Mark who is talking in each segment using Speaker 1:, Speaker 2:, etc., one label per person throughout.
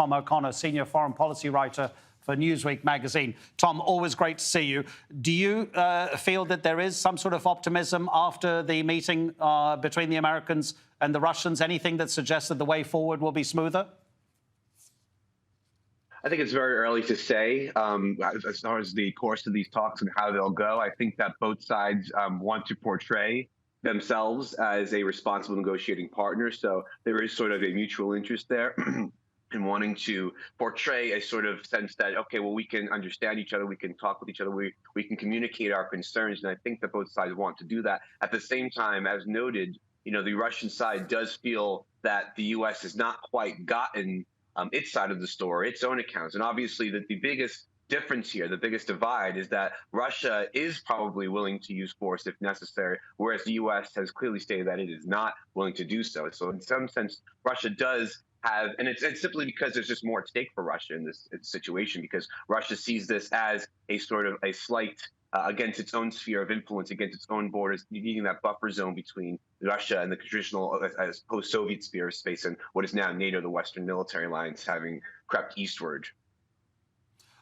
Speaker 1: Tom O'Connor, senior foreign policy writer for Newsweek magazine. Tom, always great to see you. Do you feel that there is some sort of optimism after the meeting between the Americans and the Russians? Anything that suggests that the way forward will be smoother?
Speaker 2: I think it's very early to say as far as the course of these talks and how they'll go. I think that both sides want to portray themselves as a responsible negotiating partner. So there is sort of a mutual interest there in wanting to portray a sort of sense that, okay, well, we can understand each other, we can talk with each other, we can communicate our concerns. And I think that both sides want to do that. At the same time, as noted, the Russian side does feel that the U.S. has not quite gotten its side of the story, its own accounts. And obviously the biggest difference here, the biggest divide, is that Russia is probably willing to use force if necessary, whereas the U.S. has clearly stated that it is not willing to do so. So in some sense, Russia does have, and it's simply because there's just more at stake for Russia in this situation, because Russia sees this as a sort of a slight against its own sphere of influence, against its own borders, needing that buffer zone between Russia and the traditional post-Soviet sphere of space and what is now NATO, the Western military alliance, having crept eastward.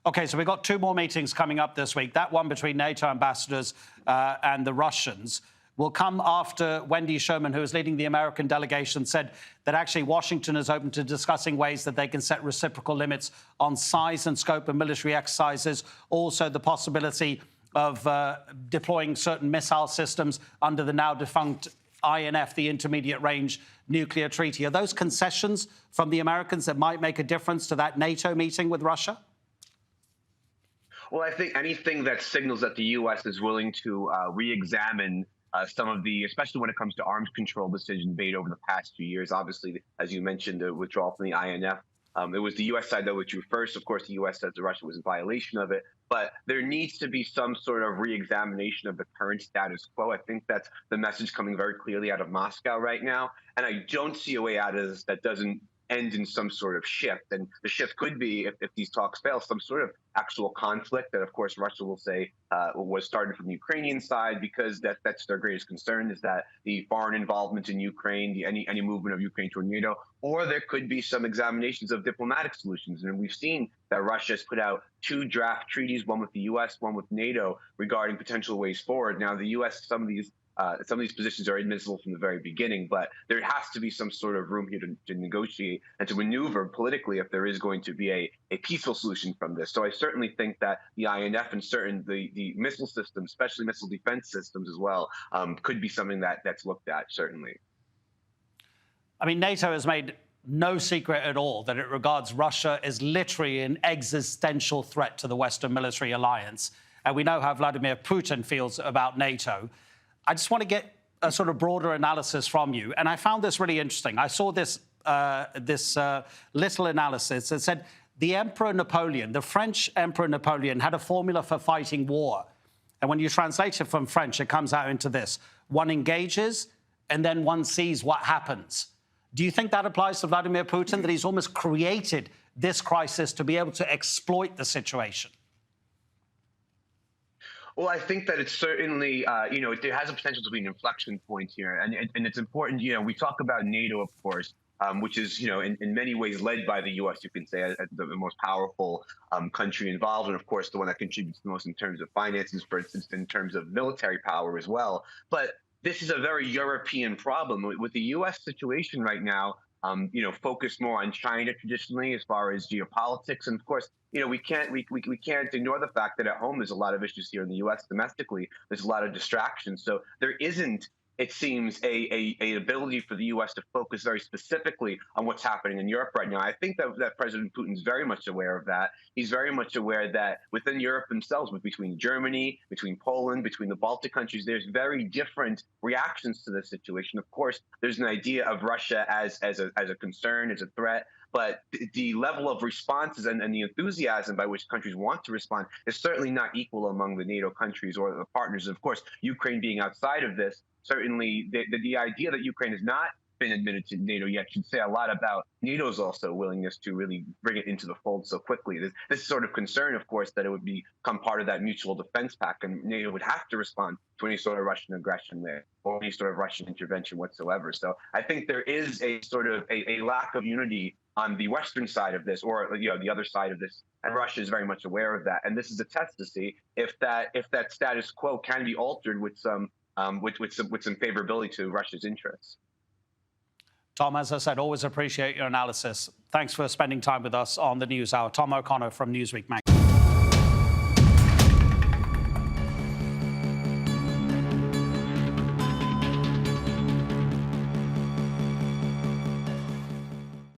Speaker 1: OK, so we've got two more meetings coming up this week. That one between NATO ambassadors and the Russians will come after Wendy Sherman, who is leading the American delegation, said that actually Washington is open to discussing ways that they can set reciprocal limits on size and scope of military exercises. Also, the possibility of deploying certain missile systems under the now defunct INF, the Intermediate Range Nuclear Treaty. Are those concessions from the Americans that might make a difference to that NATO meeting with Russia?
Speaker 2: Well, I think anything that signals that the U.S. is willing to re-examine some of the, especially when it comes to arms control decisions made over the past few years. Obviously, as you mentioned, the withdrawal from the INF. It was the U.S. side that withdrew first. Of course, the U.S. says that Russia was in violation of it. But there needs to be some sort of re-examination of the current status quo. I think that's the message coming very clearly out of Moscow right now. And I don't see a way out of this that doesn't end in some sort of shift. And the shift could be, if these talks fail, some sort of actual conflict that, of course, Russia will say was started from the Ukrainian side, because that's their greatest concern, is that the foreign involvement in Ukraine, any movement of Ukraine toward NATO, or there could be some examinations of diplomatic solutions. And we've seen that Russia has put out two draft treaties, one with the U.S., one with NATO, regarding potential ways forward. Now, the U.S., some of these positions are admissible from the very beginning, but there has to be some sort of room here to negotiate and to maneuver politically if there is going to be a peaceful solution from this. So I certainly think that the INF and the missile systems, especially missile defense systems as well, could be something that's looked at, certainly.
Speaker 1: I mean, NATO has made no secret at all that it regards Russia as literally an existential threat to the Western military alliance. And we know how Vladimir Putin feels about NATO. I just want to get a sort of broader analysis from you. And I found this really interesting. I saw this little analysis that said the Emperor Napoleon, the French Emperor Napoleon, had a formula for fighting war. And when you translate it from French, it comes out into this: one engages and then one sees what happens. Do you think that applies to Vladimir Putin, that he's almost created this crisis to be able to exploit the situation?
Speaker 2: Well, I think that it's certainly, there has a potential to be an inflection point here. And it's important, we talk about NATO, of course, which is, in many ways led by the U.S., you can say, as the most powerful country involved. And, of course, the one that contributes the most in terms of finances, for instance, in terms of military power as well. But this is a very European problem. With the U.S. situation right now, focused more on China traditionally as far as geopolitics. And of course, we can't ignore the fact that at home there's a lot of issues here in the U.S. domestically. There's a lot of distractions. So there isn't, it seems, a ability for the U.S. to focus very specifically on what's happening in Europe right now. I think that President Putin's very much aware of that. He's very much aware that within Europe themselves, between Germany, between Poland, between the Baltic countries, there's very different reactions to this situation. Of course, there's an idea of Russia as a concern, as a threat. But the level of responses and the enthusiasm by which countries want to respond is certainly not equal among the NATO countries or the partners. And of course, Ukraine being outside of this, certainly the idea that Ukraine has not been admitted to NATO yet should say a lot about NATO's also willingness to really bring it into the fold so quickly. This sort of concern, of course, that it would become part of that mutual defense pact, and NATO would have to respond to any sort of Russian aggression there or any sort of Russian intervention whatsoever. So I think there is a sort of a lack of unity on the Western side of this, or the other side of this, and Russia is very much aware of that. And this is a test to see if that status quo can be altered with some favorability to Russia's interests.
Speaker 1: Tom, as I said, always appreciate your analysis. Thanks for spending time with us on the News Hour. Tom O'Connor from Newsweek magazine.